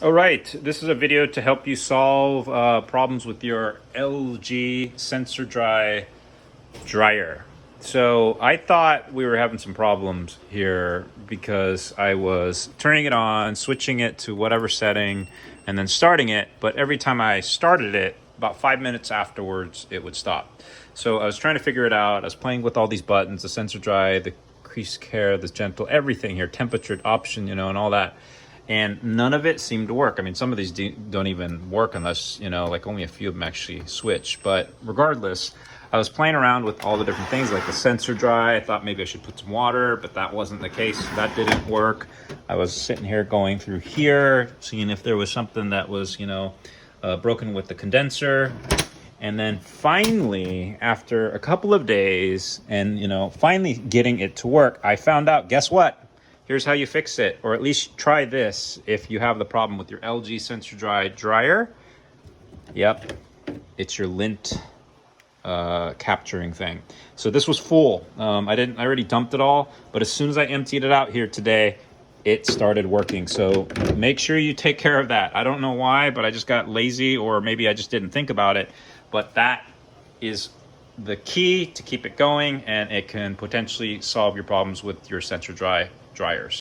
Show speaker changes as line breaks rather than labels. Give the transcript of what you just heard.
All right, this is a video to help you solve problems with your LG Sensor Dry dryer. So I thought we were having some problems here because I was turning it on, switching it to whatever setting, and then starting it. But every time I started it, about 5 minutes afterwards, it would stop. So I was trying to figure it out. I was playing with all these buttons, the Sensor Dry, the crease care, the gentle, everything here, temperature option, and all that. And none of it seemed to work. I mean, some of these don't even work unless, like only a few of them actually switch. But regardless, I was playing around with all the different things like the Sensor Dry. I thought maybe I should put some water, but that wasn't the case. That didn't work. I was sitting here going through here, seeing if there was something that was, broken with the condenser. And then finally, after a couple of days and, finally getting it to work, I found out, guess what? Here's how you fix it, or at least try this if you have the problem with your LG Sensor Dry dryer. Yep, it's your lint capturing thing. So this was full. I already dumped it all, but as soon as I emptied it out here today, it started working. So make sure you take care of that. I don't know why, but I just got lazy, or maybe I just didn't think about it. But that is the key to keep it going, and it can potentially solve your problems with your Sensor Dry dryers.